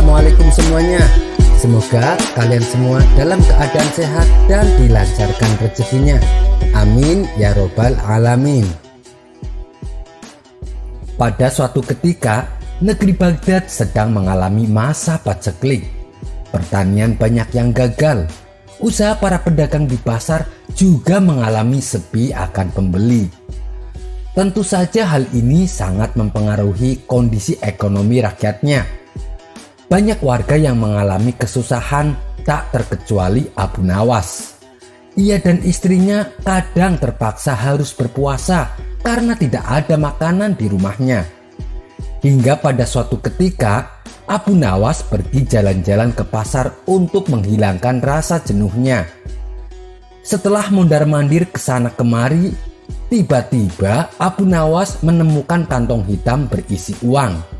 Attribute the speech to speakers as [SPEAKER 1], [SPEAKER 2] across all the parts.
[SPEAKER 1] Assalamualaikum semuanya. Semoga kalian semua dalam keadaan sehat dan dilancarkan rezekinya. Amin ya robbal alamin. Pada suatu ketika, negeri Baghdad sedang mengalami masa paceklik. Pertanian banyak yang gagal. Usaha para pedagang di pasar juga mengalami sepi akan pembeli. Tentu saja hal ini sangat mempengaruhi kondisi ekonomi rakyatnya. Banyak warga yang mengalami kesusahan, tak terkecuali Abu Nawas. Ia dan istrinya kadang terpaksa harus berpuasa karena tidak ada makanan di rumahnya. Hingga pada suatu ketika, Abu Nawas pergi jalan-jalan ke pasar untuk menghilangkan rasa jenuhnya. Setelah mondar-mandir ke sana kemari, tiba-tiba Abu Nawas menemukan kantong hitam berisi uang.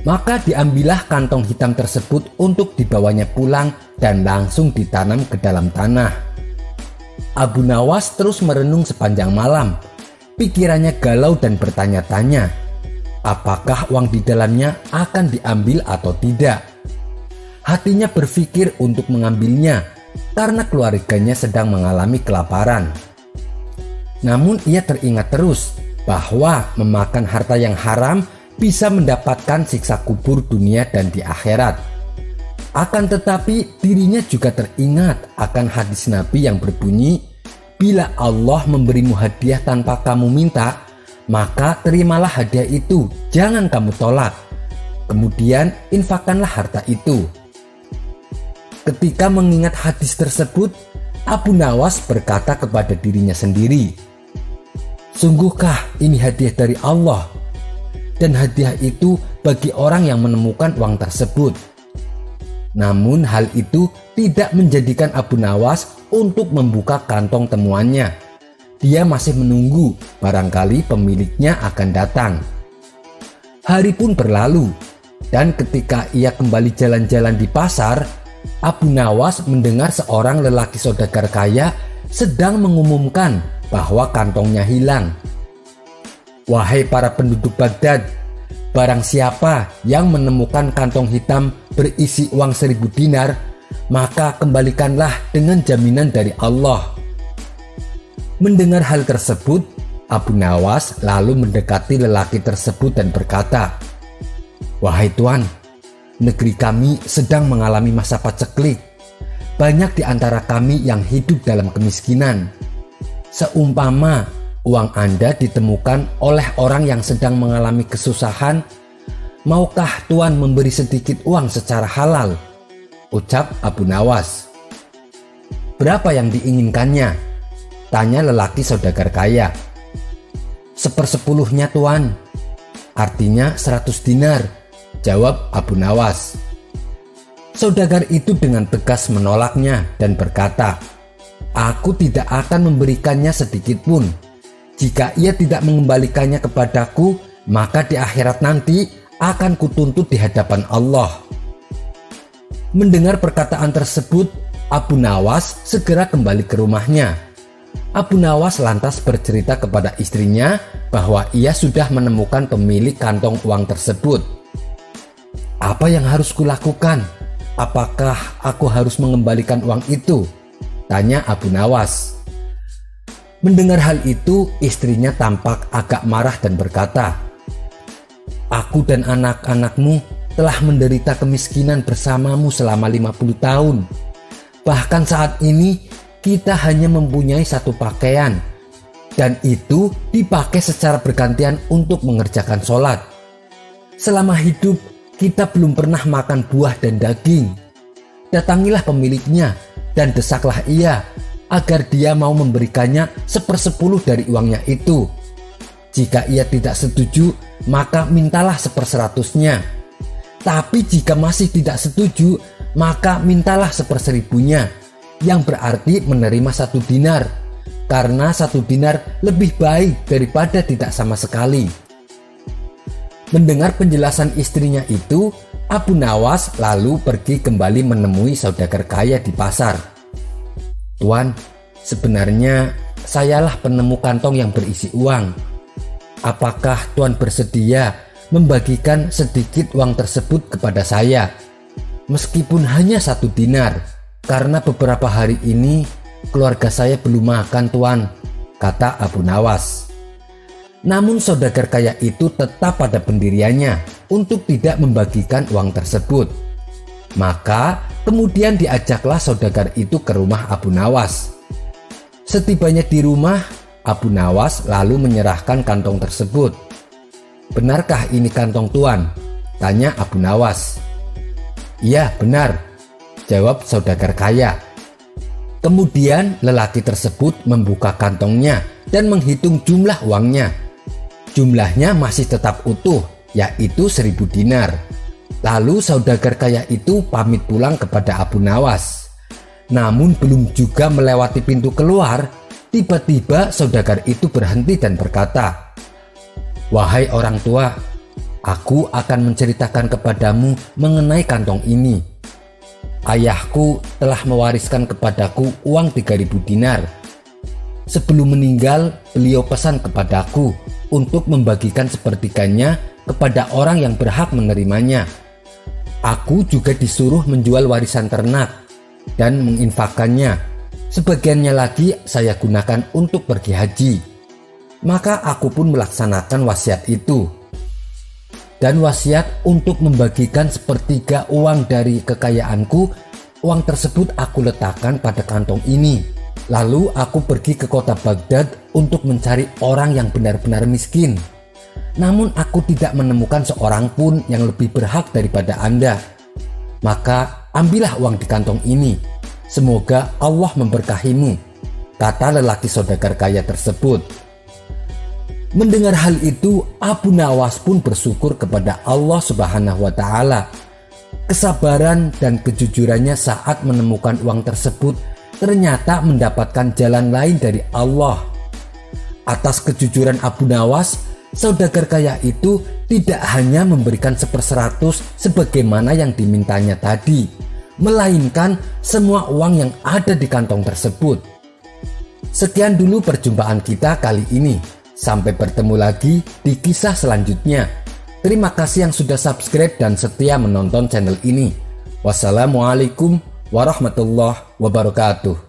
[SPEAKER 1] Maka diambillah kantong hitam tersebut untuk dibawanya pulang dan langsung ditanam ke dalam tanah. Abu Nawas terus merenung sepanjang malam. Pikirannya galau dan bertanya-tanya, apakah uang di dalamnya akan diambil atau tidak. Hatinya berpikir untuk mengambilnya karena keluarganya sedang mengalami kelaparan. Namun ia teringat terus bahwa memakan harta yang haram bisa mendapatkan siksa kubur dunia dan di akhirat. Akan tetapi dirinya juga teringat akan hadis Nabi yang berbunyi, bila Allah memberimu hadiah tanpa kamu minta, maka terimalah hadiah itu, jangan kamu tolak. Kemudian infakkanlah harta itu. Ketika mengingat hadis tersebut, Abu Nawas berkata kepada dirinya sendiri, sungguhkah ini hadiah dari Allah? Dan hadiah itu bagi orang yang menemukan uang tersebut. Namun hal itu tidak menjadikan Abu Nawas untuk membuka kantong temuannya. Dia masih menunggu, barangkali pemiliknya akan datang. Hari pun berlalu, dan ketika ia kembali jalan-jalan di pasar, Abu Nawas mendengar seorang lelaki saudagar kaya sedang mengumumkan bahwa kantongnya hilang. Wahai para penduduk Baghdad, barang siapa yang menemukan kantong hitam berisi uang 1000 dinar, maka kembalikanlah dengan jaminan dari Allah. Mendengar hal tersebut, Abu Nawas lalu mendekati lelaki tersebut dan berkata, wahai tuan, negeri kami sedang mengalami masa paceklik. Banyak di antara kami yang hidup dalam kemiskinan. Seumpama uang Anda ditemukan oleh orang yang sedang mengalami kesusahan, maukah tuan memberi sedikit uang secara halal? Ucap Abu Nawas. Berapa yang diinginkannya? Tanya lelaki saudagar kaya. 1/10 tuan. Artinya 100 dinar, jawab Abu Nawas. Saudagar itu dengan tegas menolaknya dan berkata, aku tidak akan memberikannya sedikit pun. Jika ia tidak mengembalikannya kepadaku, maka di akhirat nanti akan kutuntut di hadapan Allah. Mendengar perkataan tersebut, Abu Nawas segera kembali ke rumahnya. Abu Nawas lantas bercerita kepada istrinya bahwa ia sudah menemukan pemilik kantong uang tersebut. Apa yang harus kulakukan? Apakah aku harus mengembalikan uang itu? Tanya Abu Nawas. Mendengar hal itu, istrinya tampak agak marah dan berkata, aku dan anak-anakmu telah menderita kemiskinan bersamamu selama 50 tahun. Bahkan saat ini kita hanya mempunyai satu pakaian, dan itu dipakai secara bergantian untuk mengerjakan sholat. Selama hidup kita belum pernah makan buah dan daging. Datangilah pemiliknya dan desaklah ia agar dia mau memberikannya 1/10 dari uangnya itu. Jika ia tidak setuju, maka mintalah 1/100-nya. Tapi jika masih tidak setuju, maka mintalah 1/1000-nya, yang berarti menerima 1 dinar, karena 1 dinar lebih baik daripada tidak sama sekali. Mendengar penjelasan istrinya itu, Abu Nawas lalu pergi kembali menemui saudagar kaya di pasar. Tuan, sebenarnya sayalah penemu kantong yang berisi uang. Apakah tuan bersedia membagikan sedikit uang tersebut kepada saya? meskipun hanya 1 dinar, karena beberapa hari ini keluarga saya belum makan, Tuan, kata Abu Nawas. Namun saudagar kaya itu tetap pada pendiriannya untuk tidak membagikan uang tersebut. Maka kemudian diajaklah saudagar itu ke rumah Abu Nawas. Setibanya di rumah, Abu Nawas lalu menyerahkan kantong tersebut. "Benarkah ini kantong Tuan?" tanya Abu Nawas. "Iya, benar," jawab saudagar kaya. Kemudian lelaki tersebut membuka kantongnya dan menghitung jumlah uangnya. Jumlahnya masih tetap utuh, yaitu 1000 dinar. Lalu saudagar kaya itu pamit pulang kepada Abu Nawas. Namun belum juga melewati pintu keluar, tiba-tiba saudagar itu berhenti dan berkata, "Wahai orang tua, aku akan menceritakan kepadamu mengenai kantong ini. Ayahku telah mewariskan kepadaku uang 3000 dinar. Sebelum meninggal, beliau pesan kepadaku untuk membagikan sepertiganya kepada orang yang berhak menerimanya. Aku juga disuruh menjual warisan ternak dan menginfakkannya. Sebagiannya lagi saya gunakan untuk pergi haji. Maka aku pun melaksanakan wasiat itu. Dan wasiat untuk membagikan sepertiga uang dari kekayaanku. Uang tersebut aku letakkan pada kantong ini. Lalu aku pergi ke kota Baghdad untuk mencari orang yang benar-benar miskin. Namun aku tidak menemukan seorang pun yang lebih berhak daripada Anda. Maka ambillah uang di kantong ini. Semoga Allah memberkahimu," kata lelaki saudagar kaya tersebut. Mendengar hal itu, Abu Nawas pun bersyukur kepada Allah Subhanahu wa Ta'ala. Kesabaran dan kejujurannya saat menemukan uang tersebut ternyata mendapatkan jalan lain dari Allah. Atas kejujuran Abu Nawas, saudagar kaya itu tidak hanya memberikan 1/100 sebagaimana yang dimintanya tadi, melainkan semua uang yang ada di kantong tersebut. Sekian dulu perjumpaan kita kali ini. Sampai bertemu lagi di kisah selanjutnya. Terima kasih yang sudah subscribe dan setia menonton channel ini. Wassalamualaikum warahmatullahi wabarakatuh.